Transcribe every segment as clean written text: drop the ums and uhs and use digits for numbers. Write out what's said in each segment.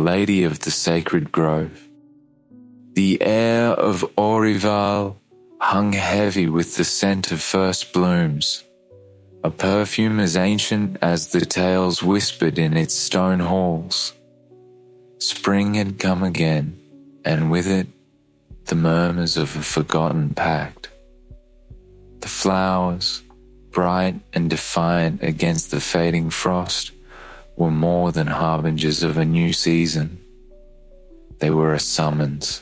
lady of the sacred grove. The air of Aurivale hung heavy with the scent of first blooms, a perfume as ancient as the tales whispered in its stone halls. Spring had come again, and with it, the murmurs of a forgotten pact. The flowers, bright and defiant against the fading frost, were more than harbingers of a new season. They were a summons.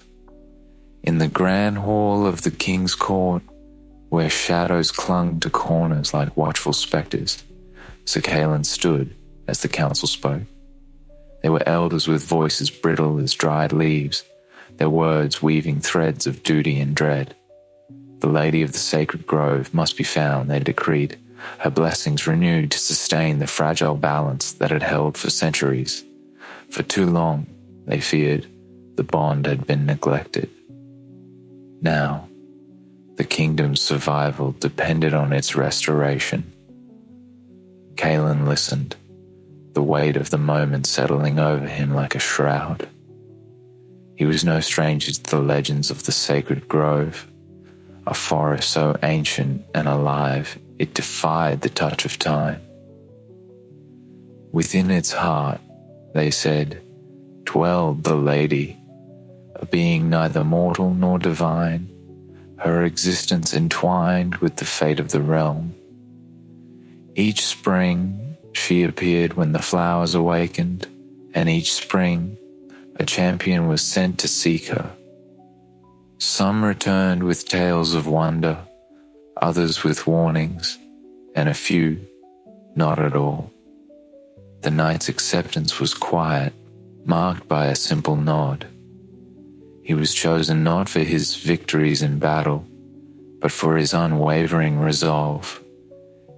In the grand hall of the king's court, where shadows clung to corners like watchful spectres, Sir Caelan stood as the council spoke. They were elders with voices brittle as dried leaves, their words weaving threads of duty and dread. The lady of the sacred grove must be found, they decreed, her blessings renewed to sustain the fragile balance that had held for centuries. For too long, they feared, the bond had been neglected. Now, the kingdom's survival depended on its restoration. Caelan listened, the weight of the moment settling over him like a shroud. He was no stranger to the legends of the sacred grove, a forest so ancient and alive it defied the touch of time. Within its heart, they said, dwelled the lady, a being neither mortal nor divine, her existence entwined with the fate of the realm. Each spring she appeared when the flowers awakened, and each spring a champion was sent to seek her. Some returned with tales of wonder, others with warnings, and a few not at all. The knight's acceptance was quiet, marked by a simple nod. He was chosen not for his victories in battle, but for his unwavering resolve,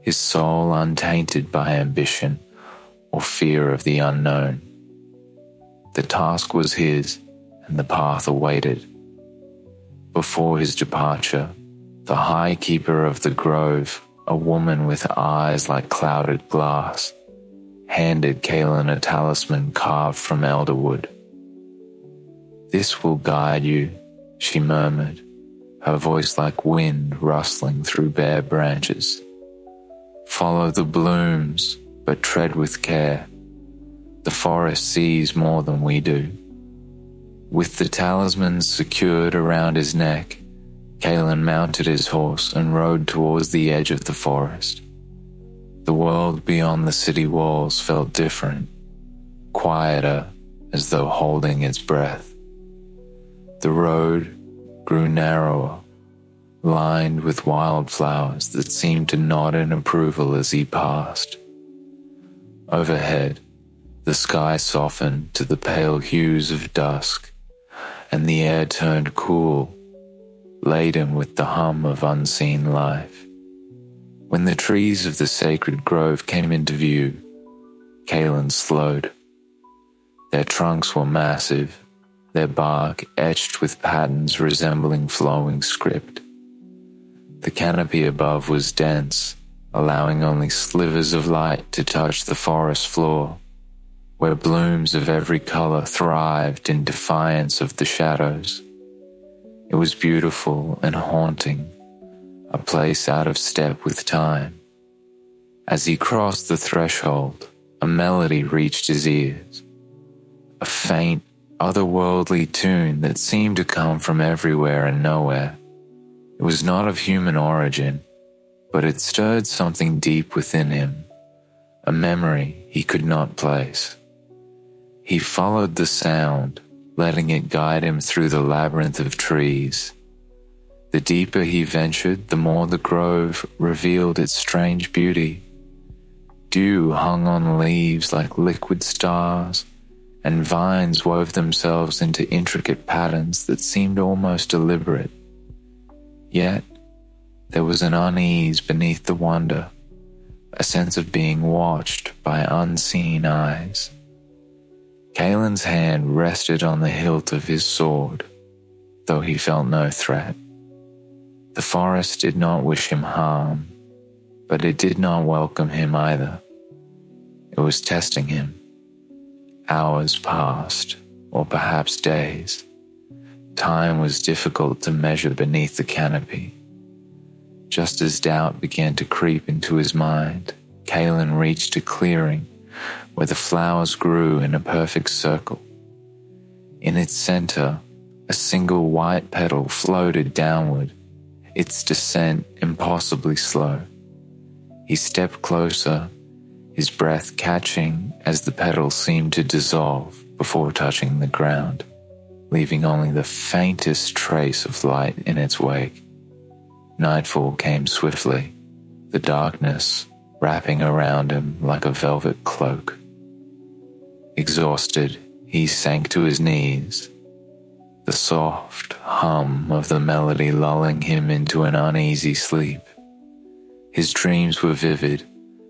his soul untainted by ambition or fear of the unknown. The task was his, and the path awaited. Before his departure, the high keeper of the grove, a woman with eyes like clouded glass, handed Caelan a talisman carved from elderwood. "This will guide you," she murmured, her voice like wind rustling through bare branches. "Follow the blooms, but tread with care. The forest sees more than we do." With the talisman secured around his neck, Caelan mounted his horse and rode towards the edge of the forest. The world beyond the city walls felt different, quieter, as though holding its breath. The road grew narrower, lined with wildflowers that seemed to nod in approval as he passed. Overhead, the sky softened to the pale hues of dusk, and the air turned cool, laden with the hum of unseen life. When the trees of the sacred grove came into view, Caelan slowed. Their trunks were massive, their bark etched with patterns resembling flowing script. The canopy above was dense, allowing only slivers of light to touch the forest floor, where blooms of every color thrived in defiance of the shadows. It was beautiful and haunting, a place out of step with time. As he crossed the threshold, a melody reached his ears, a faint, otherworldly tune that seemed to come from everywhere and nowhere. It was not of human origin, but it stirred something deep within him, a memory he could not place. He followed the sound, letting it guide him through the labyrinth of trees. The deeper he ventured, the more the grove revealed its strange beauty. Dew hung on leaves like liquid stars, and vines wove themselves into intricate patterns that seemed almost deliberate. Yet, there was an unease beneath the wonder, a sense of being watched by unseen eyes. Caelan's hand rested on the hilt of his sword, though he felt no threat. The forest did not wish him harm, but it did not welcome him either. It was testing him. Hours passed, or perhaps days. Time was difficult to measure beneath the canopy. Just as doubt began to creep into his mind, Caelan reached a clearing where the flowers grew in a perfect circle. In its center, a single white petal floated downward, its descent impossibly slow. He stepped closer, his breath catching as the petal seemed to dissolve before touching the ground, leaving only the faintest trace of light in its wake. Nightfall came swiftly, the darkness wrapping around him like a velvet cloak. Exhausted, he sank to his knees, the soft hum of the melody lulling him into an uneasy sleep. His dreams were vivid,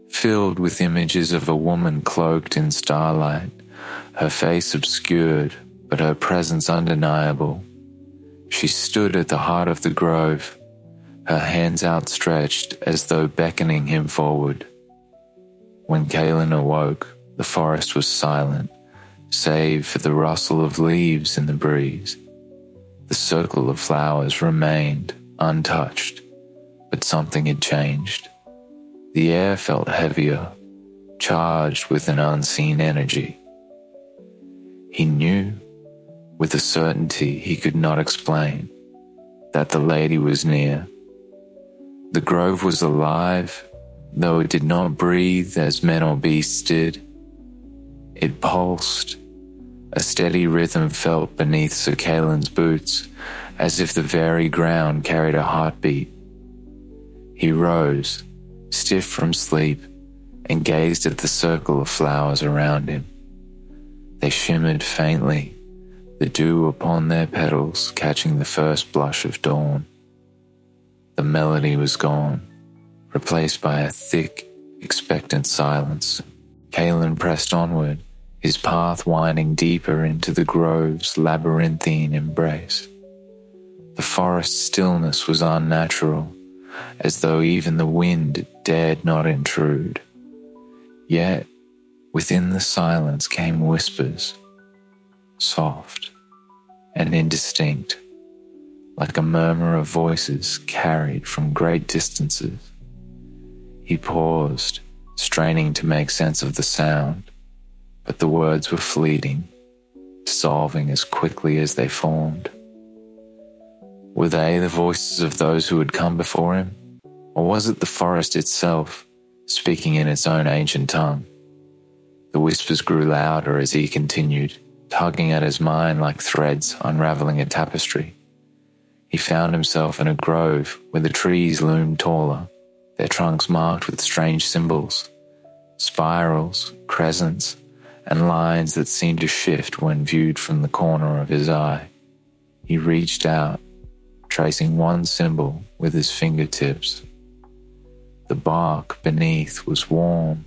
filled with images of a woman cloaked in starlight, her face obscured, but her presence undeniable. She stood at the heart of the grove, her hands outstretched as though beckoning him forward. When Caelan awoke, the forest was silent, save for the rustle of leaves in the breeze. The circle of flowers remained untouched, but something had changed. The air felt heavier, charged with an unseen energy. He knew, with a certainty he could not explain, that the lady was near. The grove was alive, though it did not breathe as men or beasts did. It pulsed, a steady rhythm felt beneath Sir Caelan's boots, as if the very ground carried a heartbeat. He rose, stiff from sleep, and gazed at the circle of flowers around him. They shimmered faintly, the dew upon their petals catching the first blush of dawn. The melody was gone, replaced by a thick, expectant silence. Caelan pressed onward, his path winding deeper into the grove's labyrinthine embrace. The forest stillness was unnatural, as though even the wind dared not intrude. Yet, within the silence came whispers, soft and indistinct, like a murmur of voices carried from great distances. He paused, straining to make sense of the sound, but the words were fleeting, dissolving as quickly as they formed. Were they the voices of those who had come before him, or was it the forest itself, speaking in its own ancient tongue? The whispers grew louder as he continued, tugging at his mind like threads unraveling a tapestry. He found himself in a grove where the trees loomed taller, their trunks marked with strange symbols, spirals, crescents, and lines that seemed to shift when viewed from the corner of his eye. He reached out, tracing one symbol with his fingertips. The bark beneath was warm,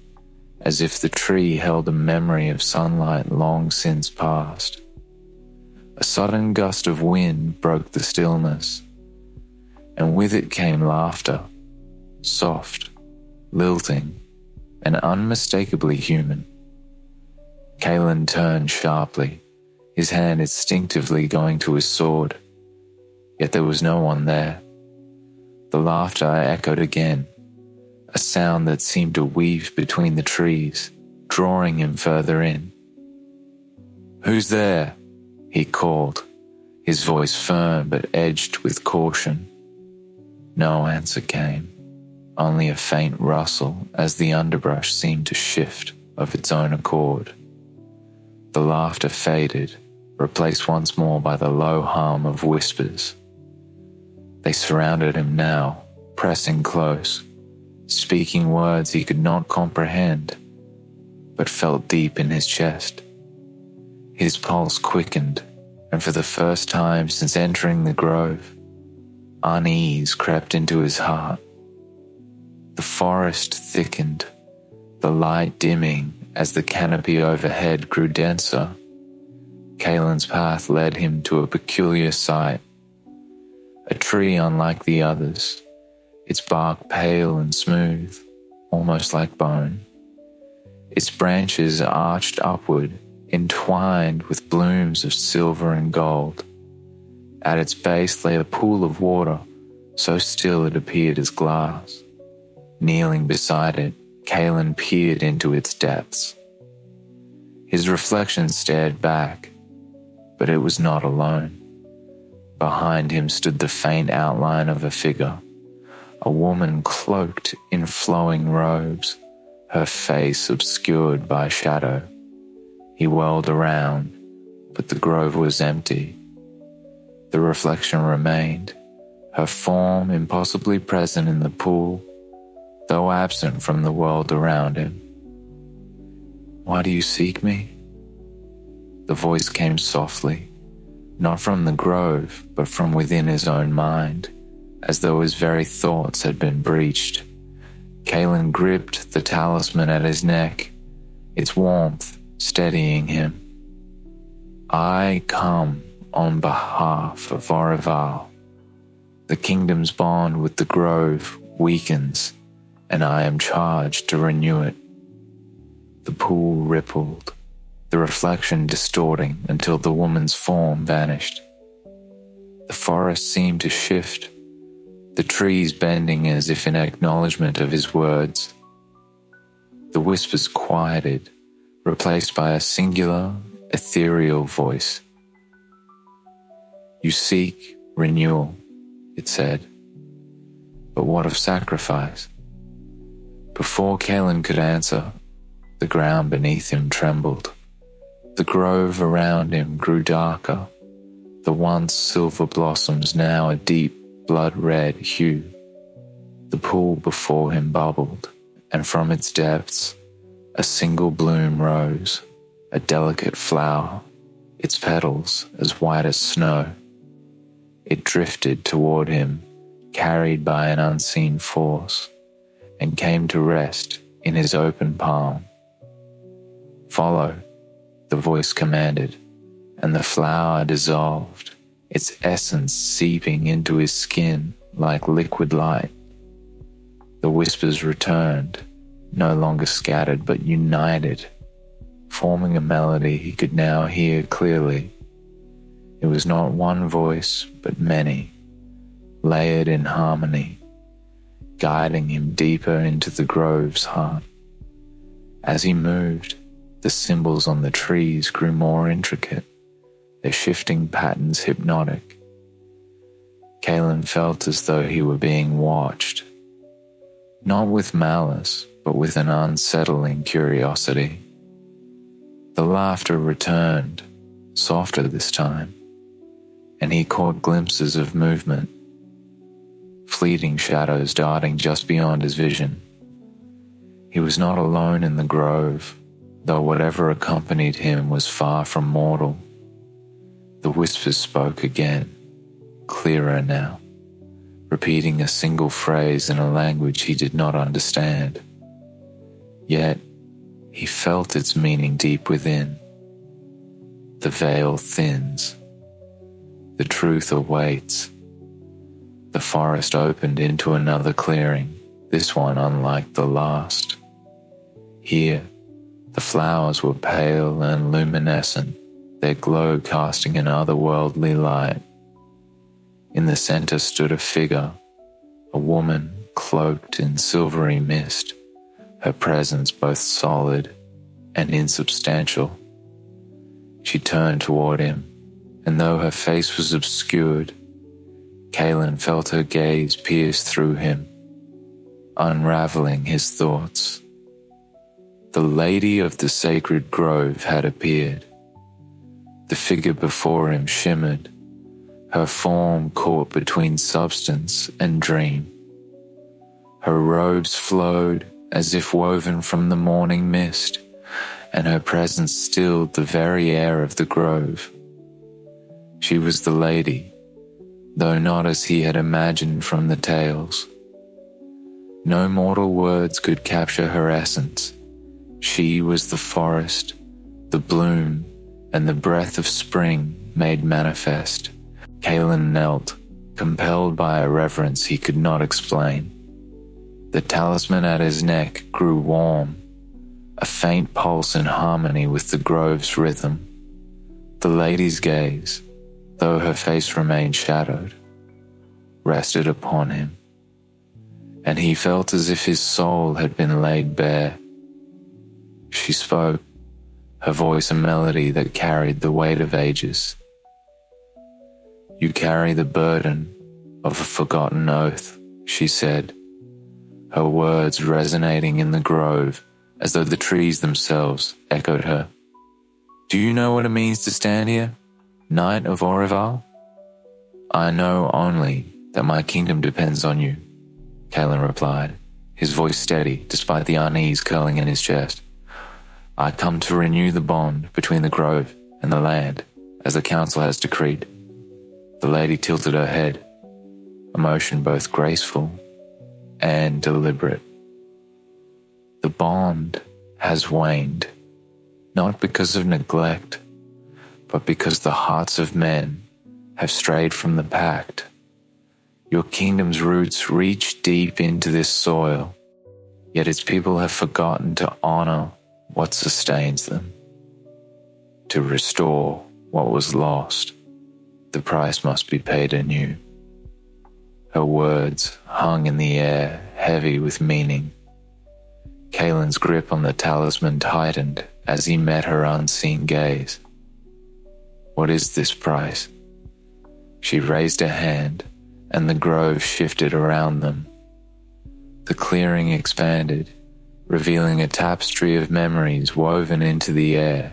as if the tree held a memory of sunlight long since past. A sudden gust of wind broke the stillness, and with it came laughter, soft, lilting, and unmistakably human. Caelan turned sharply, his hand instinctively going to his sword, yet there was no one there. The laughter echoed again, a sound that seemed to weave between the trees, drawing him further in. "Who's there?" he called, his voice firm but edged with caution. No answer came, only a faint rustle as the underbrush seemed to shift of its own accord. The laughter faded, replaced once more by the low hum of whispers. They surrounded him now, pressing close, speaking words he could not comprehend, but felt deep in his chest. His pulse quickened, and for the first time since entering the grove, unease crept into his heart. The forest thickened, the light dimming as the canopy overhead grew denser. Caelan's path led him to a peculiar sight. A tree unlike the others, its bark pale and smooth, almost like bone. Its branches arched upward, entwined with blooms of silver and gold. At its base lay a pool of water, so still it appeared as glass. Kneeling beside it, Caelan peered into its depths. His reflection stared back, but it was not alone. Behind him stood the faint outline of a figure, a woman cloaked in flowing robes, her face obscured by shadow. He whirled around, but the grove was empty. The reflection remained, her form impossibly present in the pool, though absent from the world around him. "Why do you seek me?" The voice came softly, not from the grove, but from within his own mind, as though his very thoughts had been breached. Caelan gripped the talisman at his neck, its warmth steadying him. "I come on behalf of Aurivale. The kingdom's bond with the grove weakens, and I am charged to renew it." The pool rippled, the reflection distorting until the woman's form vanished. The forest seemed to shift, the trees bending as if in acknowledgement of his words. The whispers quieted, replaced by a singular, ethereal voice. "You seek renewal," it said. "But what of sacrifice?" Before Caelan could answer, the ground beneath him trembled. The grove around him grew darker, the once silver blossoms now a deep blood-red hue. The pool before him bubbled, and from its depths a single bloom rose, a delicate flower, its petals as white as snow. It drifted toward him, carried by an unseen force, and came to rest in his open palm. "Follow," the voice commanded, and the flower dissolved, its essence seeping into his skin like liquid light. The whispers returned, no longer scattered but united, forming a melody he could now hear clearly. It was not one voice, but many, layered in harmony, guiding him deeper into the grove's heart. As he moved, the symbols on the trees grew more intricate, their shifting patterns hypnotic. Caelan felt as though he were being watched, not with malice, but with an unsettling curiosity. The laughter returned, softer this time, and he caught glimpses of movement, fleeting shadows darting just beyond his vision. He was not alone in the grove, though whatever accompanied him was far from mortal. The whispers spoke again, clearer now, repeating a single phrase in a language he did not understand. Yet, he felt its meaning deep within. The veil thins. The truth awaits. The forest opened into another clearing, this one unlike the last. Here, the flowers were pale and luminescent, their glow casting an otherworldly light. In the center stood a figure, a woman cloaked in silvery mist, her presence both solid and insubstantial. She turned toward him, and though her face was obscured, Caelan felt her gaze pierce through him, unraveling his thoughts. The lady of the sacred grove had appeared. The figure before him shimmered, her form caught between substance and dream. Her robes flowed as if woven from the morning mist, and her presence stilled the very air of the grove. She was the lady, though not as he had imagined from the tales. No mortal words could capture her essence. She was the forest, the bloom, and the breath of spring made manifest. Caelan knelt, compelled by a reverence he could not explain. The talisman at his neck grew warm, a faint pulse in harmony with the grove's rhythm. The lady's gaze, though her face remained shadowed, rested upon him, and he felt as if his soul had been laid bare. She spoke, her voice a melody that carried the weight of ages. "You carry the burden of a forgotten oath," she said, her words resonating in the grove as though the trees themselves echoed her. "Do you know what it means to stand here, Knight of Aurivale?" "I know only that my kingdom depends on you," Caelan replied, his voice steady despite the unease curling in his chest. "I come to renew the bond between the grove and the land, as the council has decreed." The lady tilted her head, a motion both graceful and deliberate. "The bond has waned, not because of neglect, but because the hearts of men have strayed from the pact. Your kingdom's roots reach deep into this soil, yet its people have forgotten to honor what sustains them. To restore what was lost, the price must be paid anew." Her words hung in the air, heavy with meaning. Caelan's grip on the talisman tightened as he met her unseen gaze. "What is this price?" She raised a hand, and the grove shifted around them. The clearing expanded, revealing a tapestry of memories woven into the air,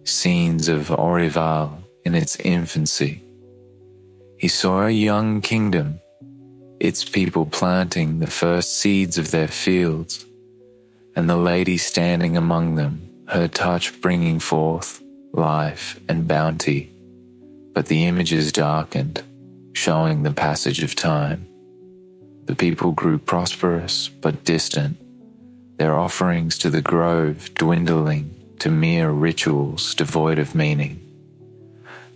scenes of Aurivale in its infancy. He saw a young kingdom, its people planting the first seeds of their fields, and the lady standing among them, her touch bringing forth life and bounty. But the images darkened, showing the passage of time. The people grew prosperous but distant, their offerings to the grove dwindling to mere rituals devoid of meaning.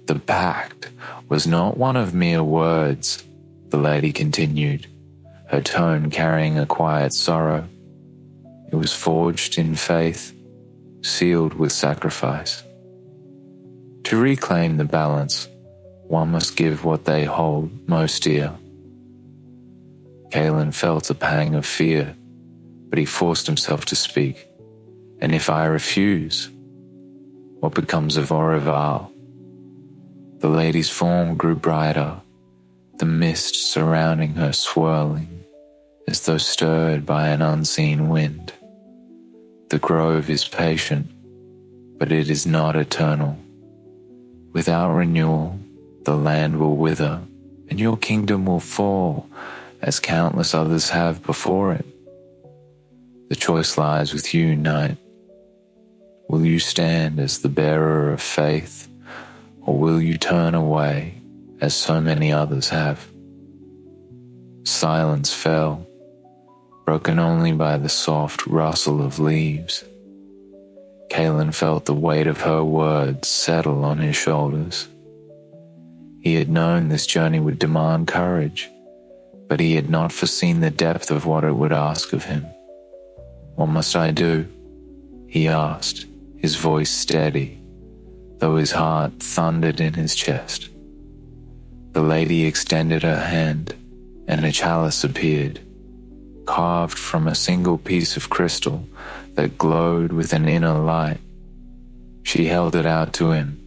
The pact was not one of mere words, the lady continued, her tone carrying a quiet sorrow. It was forged in faith, sealed with sacrifice. To reclaim the balance, one must give what they hold most dear. Caelan felt a pang of fear, but he forced himself to speak. "And if I refuse, what becomes of Aurivale?" The lady's form grew brighter, the mist surrounding her swirling, as though stirred by an unseen wind. "The grove is patient, but it is not eternal. Without renewal, the land will wither, and your kingdom will fall, as countless others have before it. The choice lies with you, Knight. Will you stand as the bearer of faith, or will you turn away, as so many others have?" Silence fell, broken only by the soft rustle of leaves. Caelan felt the weight of her words settle on his shoulders. He had known this journey would demand courage, but he had not foreseen the depth of what it would ask of him. "What must I do?" he asked, his voice steady, though his heart thundered in his chest. The lady extended her hand, and a chalice appeared, carved from a single piece of crystal that glowed with an inner light. She held it out to him,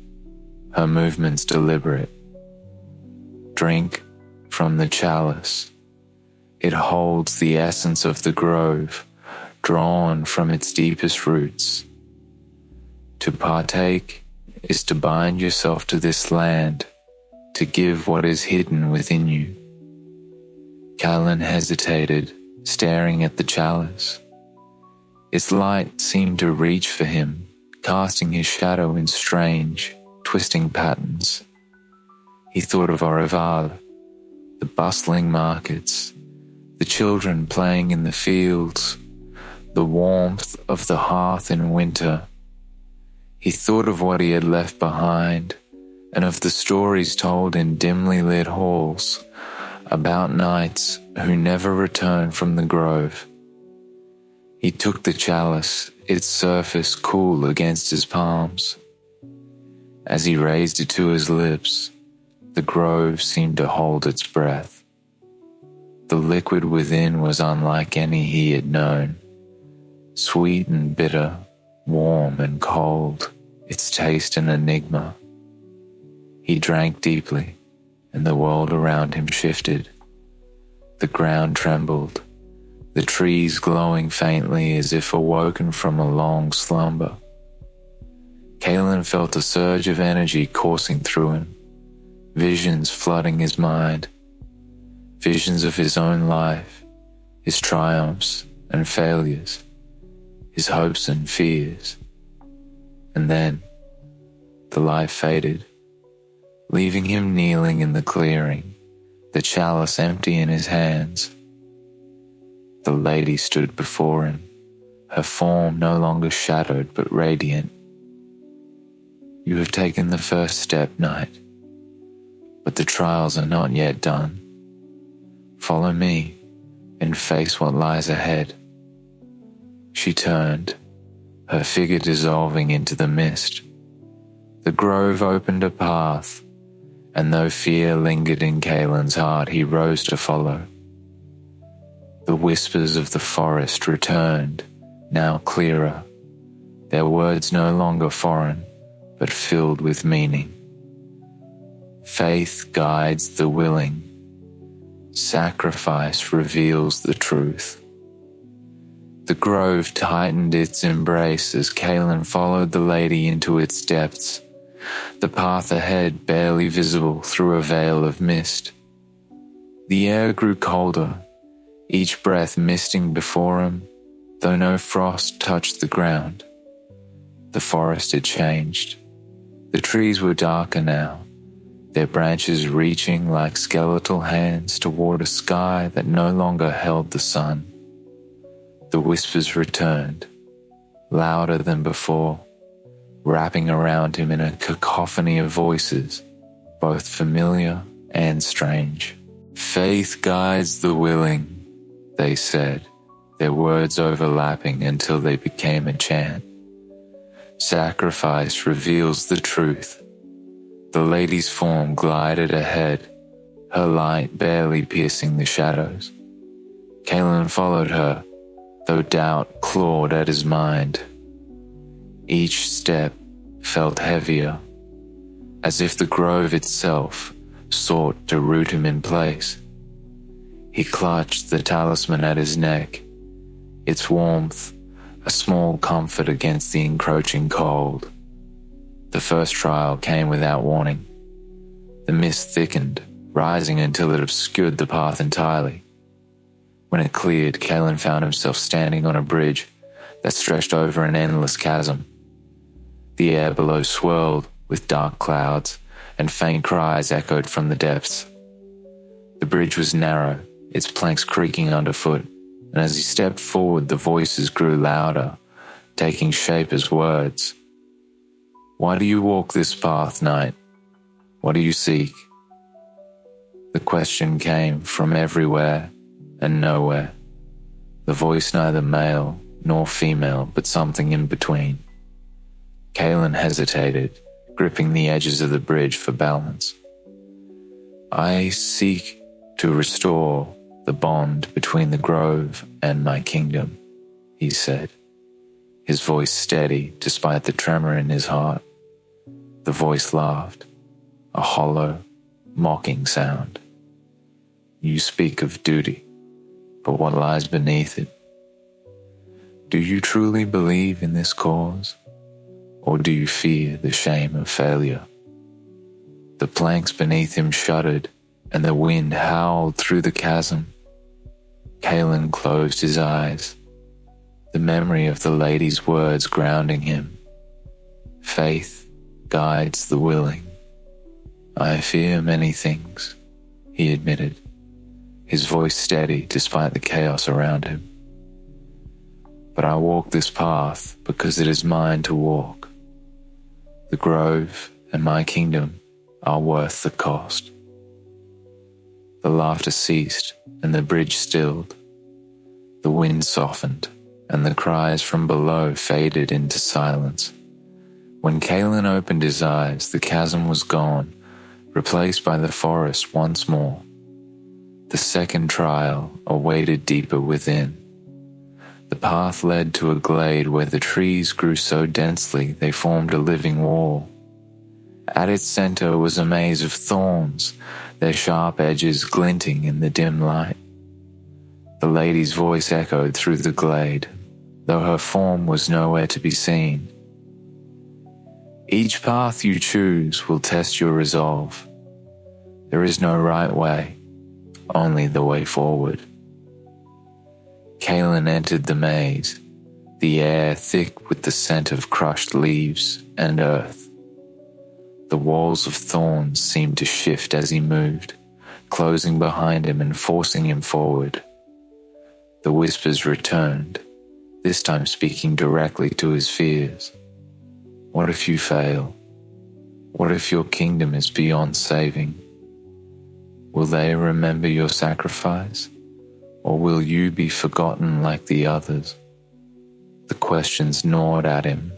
her movements deliberate. "Drink from the chalice. It holds the essence of the grove, drawn from its deepest roots. To partake is to bind yourself to this land, to give what is hidden within you." Caelan hesitated, staring at the chalice. Its light seemed to reach for him, casting his shadow in strange, twisting patterns. He thought of Aurivale, the bustling markets, the children playing in the fields, the warmth of the hearth in winter. He thought of what he had left behind, and of the stories told in dimly lit halls about knights who never returned from the grove. He took the chalice, its surface cool against his palms. As he raised it to his lips, the grove seemed to hold its breath. The liquid within was unlike any he had known, sweet and bitter, warm and cold, its taste an enigma. He drank deeply, and the world around him shifted. The ground trembled, the trees glowing faintly as if awoken from a long slumber. Caelan felt a surge of energy coursing through him, visions flooding his mind, visions of his own life, his triumphs and failures, his hopes and fears. And then the light faded, leaving him kneeling in the clearing, the chalice empty in his hands. The lady stood before him, her form no longer shadowed but radiant. You have taken the first step, knight, but the trials are not yet done. Follow me and face what lies ahead. She turned, her figure dissolving into the mist. The grove opened a path, and though fear lingered in Caelan's heart, he rose to follow. The whispers of the forest returned, now clearer, their words no longer foreign, but filled with meaning. Faith guides the willing. Sacrifice reveals the truth. The grove tightened its embrace as Caelan followed the lady into its depths, the path ahead barely visible through a veil of mist. The air grew colder, each breath misting before him, though no frost touched the ground. The forest had changed. The trees were darker now, their branches reaching like skeletal hands toward a sky that no longer held the sun. The whispers returned, louder than before, wrapping around him in a cacophony of voices, both familiar and strange. Faith guides the willing, they said, their words overlapping until they became a chant. Sacrifice reveals the truth. The lady's form glided ahead, her light barely piercing the shadows. Caelan followed her, though doubt clawed at his mind. Each step felt heavier, as if the grove itself sought to root him in place. He clutched the talisman at his neck, its warmth a small comfort against the encroaching cold. The first trial came without warning. The mist thickened, rising until it obscured the path entirely. When it cleared, Caelan found himself standing on a bridge that stretched over an endless chasm. The air below swirled with dark clouds, and faint cries echoed from the depths. The bridge was narrow, its planks creaking underfoot, and as he stepped forward, the voices grew louder, taking shape as words. Why do you walk this path, knight? What do you seek? The question came from everywhere and nowhere, the voice neither male nor female, but something in between. Caelan hesitated, gripping the edges of the bridge for balance. I seek to restore the bond between the grove and my kingdom, he said, his voice steady despite the tremor in his heart. The voice laughed, a hollow, mocking sound. You speak of duty, but what lies beneath it? Do you truly believe in this cause, or do you fear the shame of failure? The planks beneath him shuddered, and the wind howled through the chasm. Caelan closed his eyes, the memory of the lady's words grounding him. Faith guides the willing. I fear many things, he admitted, his voice steady despite the chaos around him. But I walk this path because it is mine to walk. The grove and my kingdom are worth the cost. The laughter ceased and the bridge stilled. The wind softened and the cries from below faded into silence. When Caelan opened his eyes, the chasm was gone, replaced by the forest once more. The second trial awaited deeper within. The path led to a glade where the trees grew so densely they formed a living wall. At its center was a maze of thorns, their sharp edges glinting in the dim light. The lady's voice echoed through the glade, though her form was nowhere to be seen. Each path you choose will test your resolve. There is no right way, only the way forward. Caelan entered the maze, the air thick with the scent of crushed leaves and earth. The walls of thorns seemed to shift as he moved, closing behind him and forcing him forward. The whispers returned, this time speaking directly to his fears. What if you fail? What if your kingdom is beyond saving? Will they remember your sacrifice, or will you be forgotten like the others? The questions gnawed at him,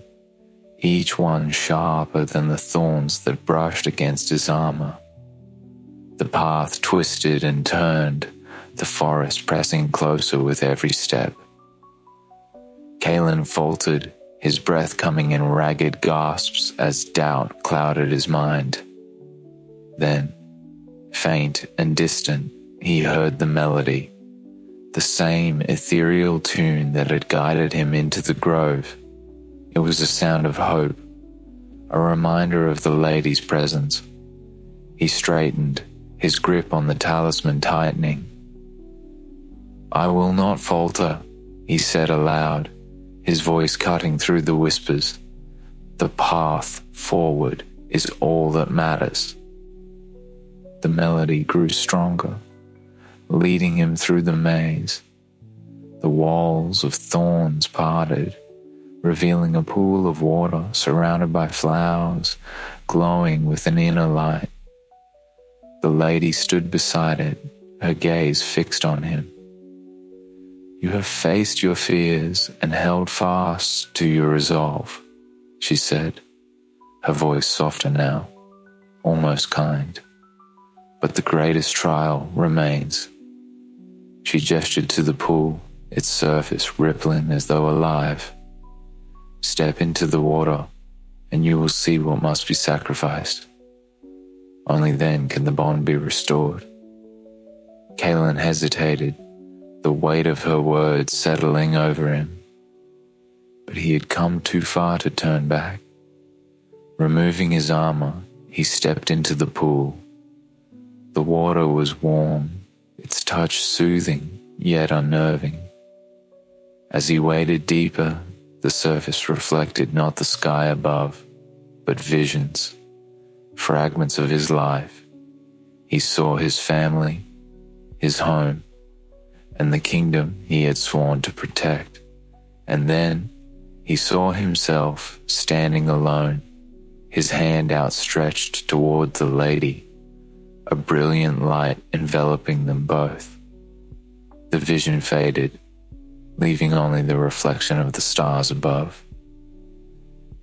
each one sharper than the thorns that brushed against his armor. The path twisted and turned, the forest pressing closer with every step. Caelan faltered, his breath coming in ragged gasps as doubt clouded his mind. Then, faint and distant, he heard the melody, the same ethereal tune that had guided him into the grove. It was a sound of hope, a reminder of the lady's presence. He straightened, his grip on the talisman tightening. I will not falter, he said aloud, his voice cutting through the whispers. The path forward is all that matters. The melody grew stronger, leading him through the maze. The walls of thorns parted, revealing a pool of water surrounded by flowers, glowing with an inner light. The lady stood beside it, her gaze fixed on him. You have faced your fears and held fast to your resolve, she said, her voice softer now, almost kind. But the greatest trial remains. She gestured to the pool, its surface rippling as though alive. Step into the water, and you will see what must be sacrificed. Only then can the bond be restored. Caelan hesitated, the weight of her words settling over him. But he had come too far to turn back. Removing his armor, he stepped into the pool. The water was warm, its touch soothing yet unnerving. As he waded deeper, the surface reflected not the sky above, but visions, fragments of his life. He saw his family, his home, and the kingdom he had sworn to protect. And then he saw himself standing alone, his hand outstretched toward the lady, a brilliant light enveloping them both. The vision faded, leaving only the reflection of the stars above.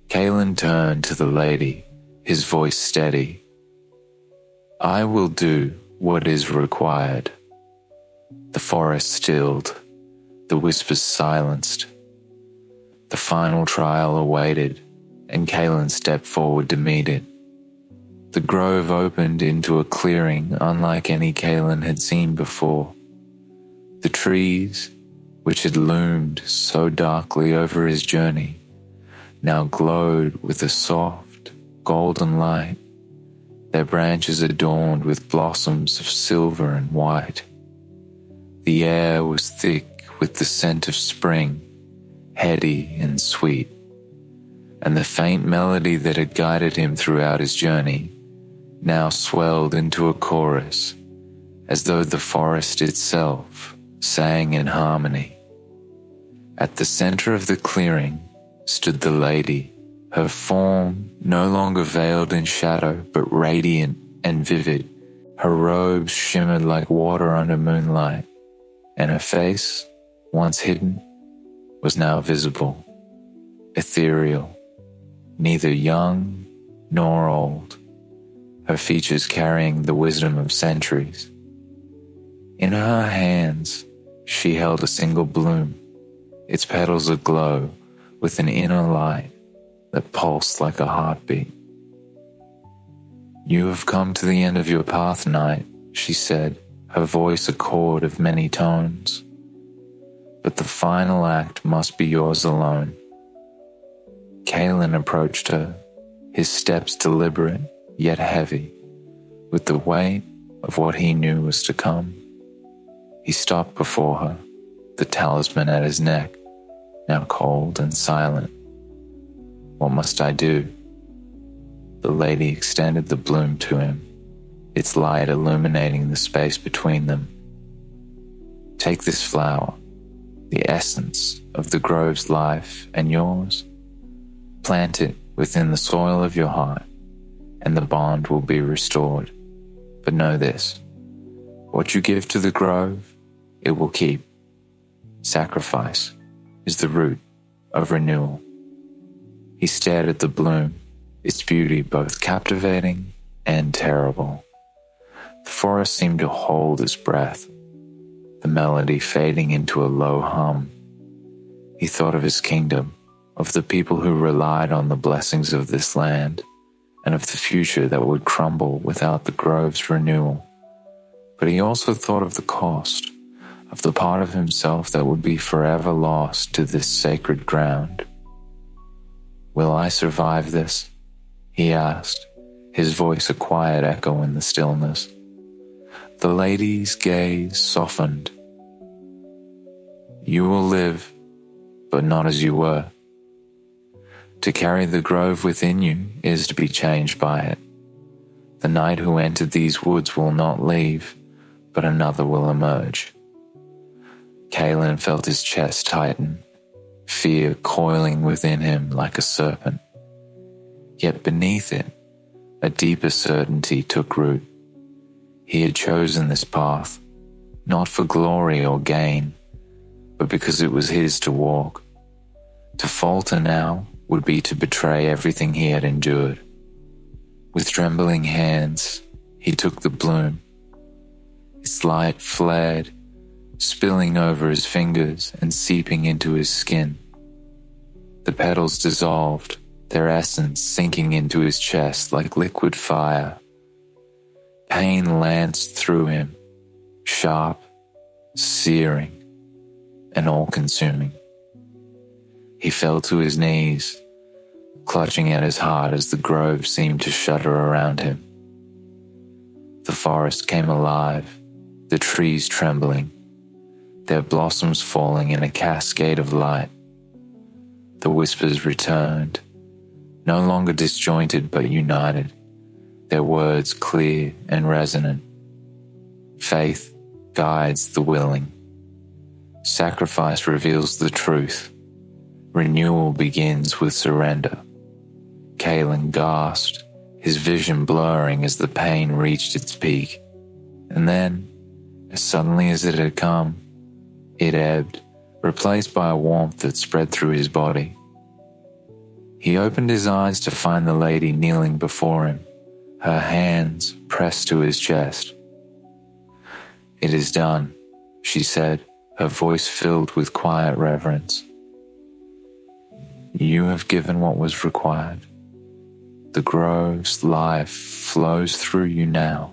Caelan turned to the lady, his voice steady. I will do what is required. The forest stilled, the whispers silenced. The final trial awaited, and Caelan stepped forward to meet it. The grove opened into a clearing unlike any Caelan had seen before. The trees, which had loomed so darkly over his journey, now glowed with a soft, golden light, their branches adorned with blossoms of silver and white. The air was thick with the scent of spring, heady and sweet, and the faint melody that had guided him throughout his journey now swelled into a chorus, as though the forest itself sang in harmony. At the center of the clearing stood the lady, her form no longer veiled in shadow but radiant and vivid. Her robes shimmered like water under moonlight, and her face, once hidden, was now visible, ethereal, neither young nor old, her features carrying the wisdom of centuries. In her hands, she held a single bloom, its petals aglow with an inner light that pulsed like a heartbeat. "You have come to the end of your path, knight," she said, her voice a chord of many tones. "But the final act must be yours alone." Caelan approached her, his steps deliberate yet heavy, with the weight of what he knew was to come. He stopped before her, the talisman at his neck, now cold and silent. "What must I do?" The lady extended the bloom to him, its light illuminating the space between them. "Take this flower, the essence of the grove's life and yours. Plant it within the soil of your heart, and the bond will be restored. But know this, what you give to the grove, it will keep. Sacrifice is the root of renewal." He stared at the bloom, its beauty both captivating and terrible. The forest seemed to hold its breath, the melody fading into a low hum. He thought of his kingdom, of the people who relied on the blessings of this land, and of the future that would crumble without the grove's renewal. But he also thought of the cost, of the part of himself that would be forever lost to this sacred ground. "Will I survive this?" he asked, his voice a quiet echo in the stillness. The lady's gaze softened. "You will live, but not as you were. To carry the grove within you is to be changed by it. The knight who entered these woods will not leave, but another will emerge." Caelan felt his chest tighten, fear coiling within him like a serpent. Yet beneath it, a deeper certainty took root. He had chosen this path, not for glory or gain, but because it was his to walk. To falter now would be to betray everything he had endured. With trembling hands, he took the bloom. Its light flared, spilling over his fingers and seeping into his skin. The petals dissolved, their essence sinking into his chest like liquid fire. Pain lanced through him, sharp, searing, and all-consuming. He fell to his knees, clutching at his heart as the grove seemed to shudder around him. The forest came alive, the trees trembling, their blossoms falling in a cascade of light. The whispers returned, no longer disjointed but united, their words clear and resonant. Faith guides the willing. Sacrifice reveals the truth. Renewal begins with surrender. Caelan gasped, his vision blurring as the pain reached its peak. And then, as suddenly as it had come, it ebbed, replaced by a warmth that spread through his body. He opened his eyes to find the lady kneeling before him, her hands pressed to his chest. "It is done," she said, her voice filled with quiet reverence. "You have given what was required. The grove's life flows through you now,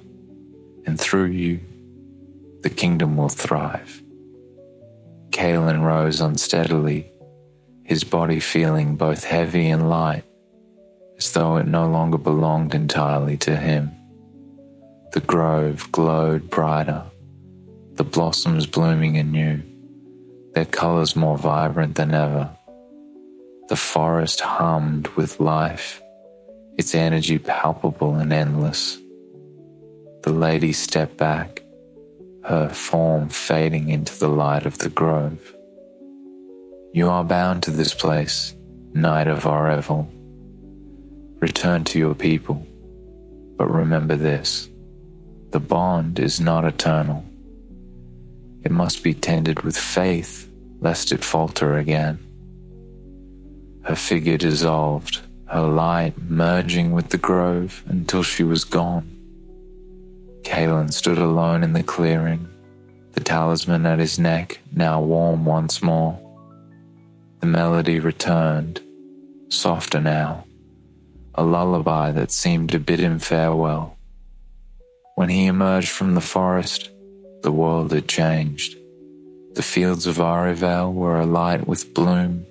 and through you, the kingdom will thrive." Caelan rose unsteadily, his body feeling both heavy and light, as though it no longer belonged entirely to him. The grove glowed brighter, the blossoms blooming anew, their colors more vibrant than ever. The forest hummed with life, its energy palpable and endless. The lady stepped back, her form fading into the light of the grove. "You are bound to this place, Knight of Aurivale. Return to your people, but remember this, the bond is not eternal. It must be tended with faith, lest it falter again." Her figure dissolved, her light merging with the grove until she was gone. Caelan stood alone in the clearing, the talisman at his neck now warm once more. The melody returned, softer now, a lullaby that seemed to bid him farewell. When he emerged from the forest, the world had changed. The fields of Aurivale were alight with bloom,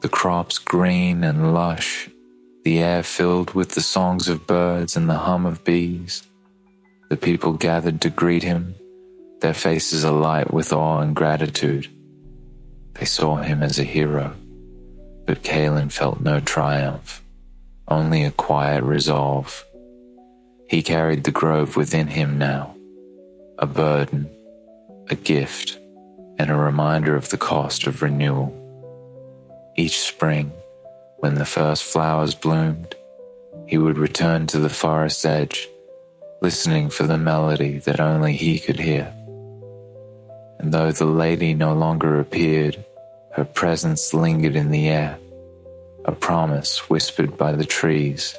the crops green and lush, the air filled with the songs of birds and the hum of bees. The people gathered to greet him, their faces alight with awe and gratitude. They saw him as a hero, but Caelan felt no triumph, only a quiet resolve. He carried the grove within him now, a burden, a gift, and a reminder of the cost of renewal. Each spring, when the first flowers bloomed, he would return to the forest's edge, listening for the melody that only he could hear. And though the lady no longer appeared, her presence lingered in the air, a promise whispered by the trees.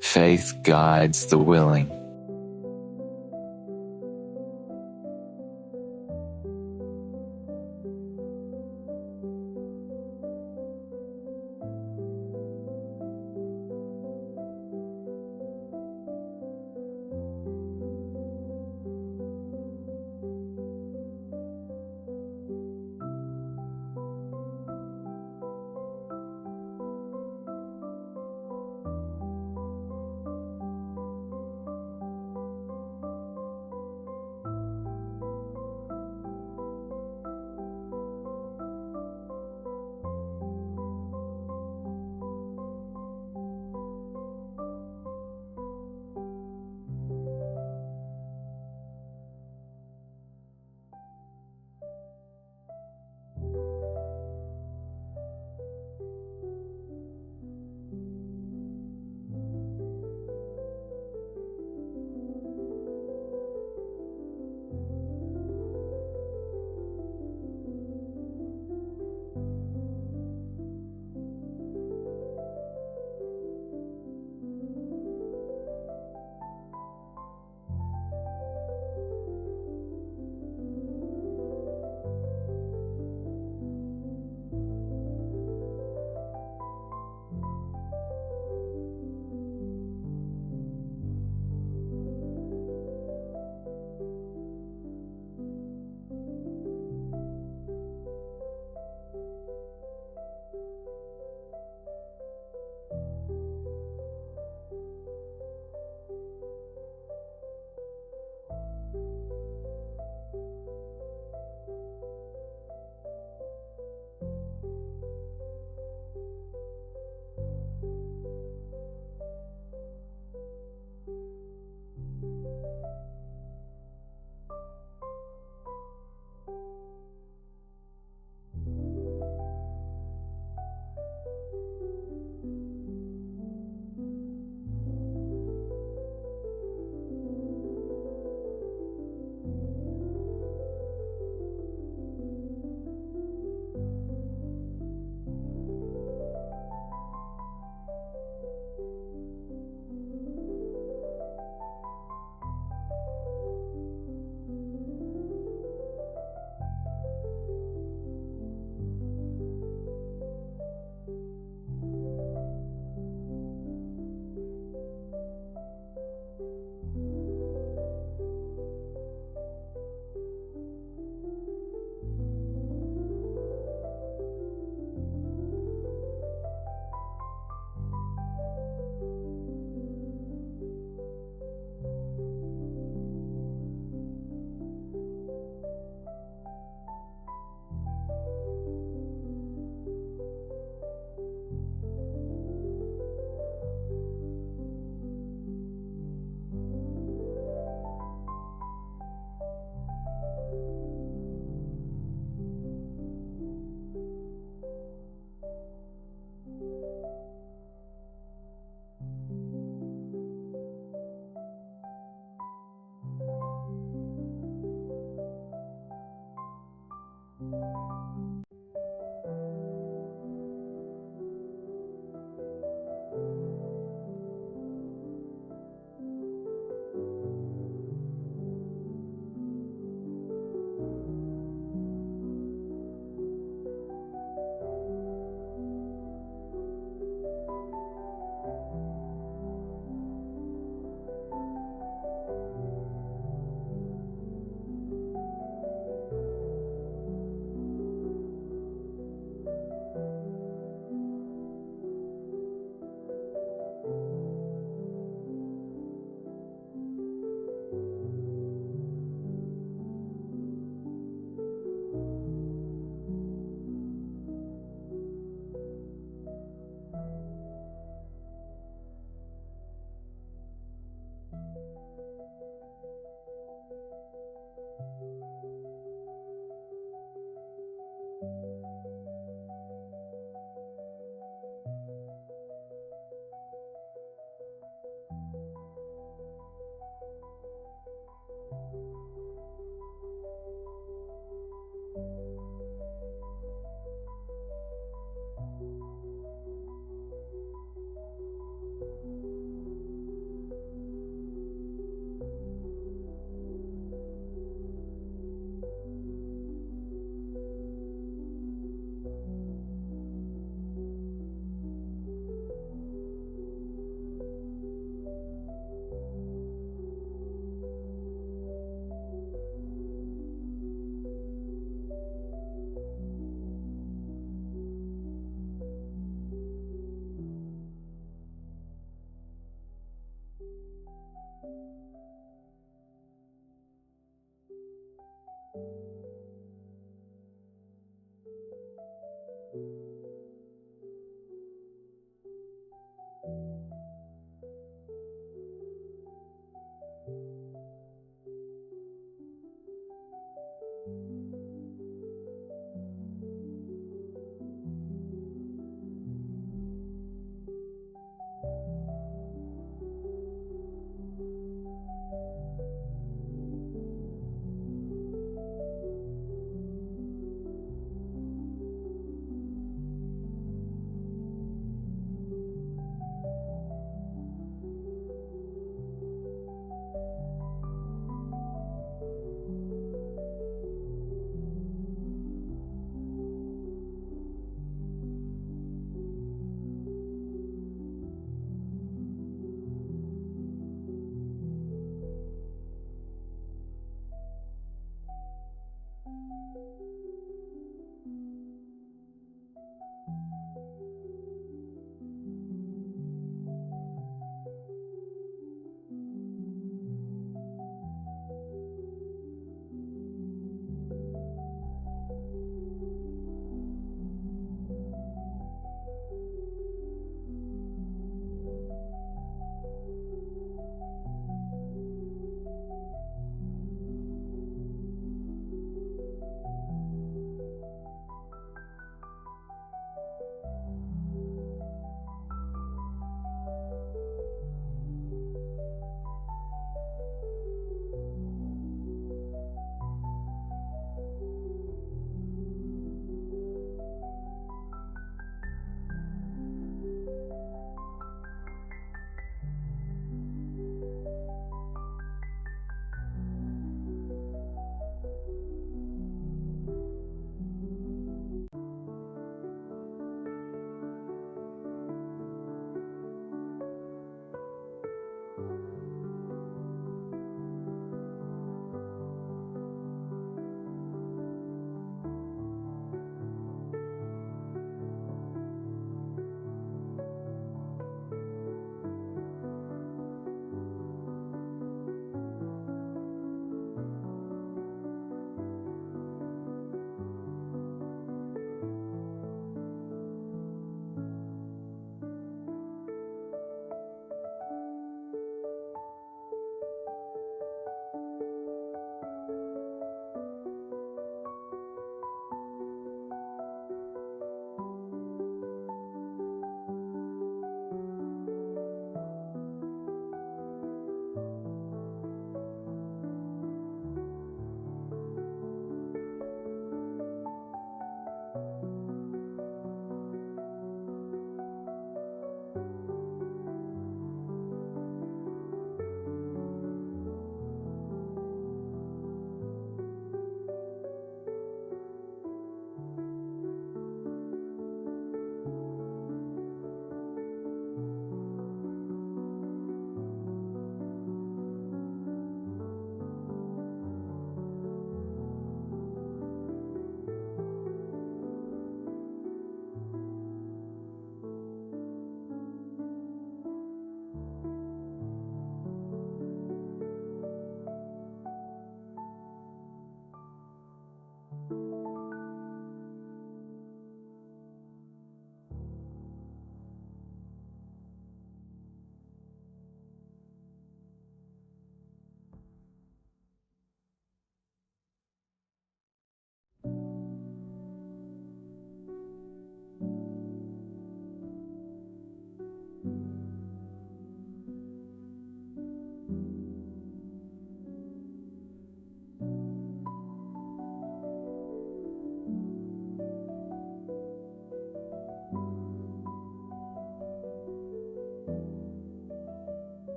Faith guides the willing.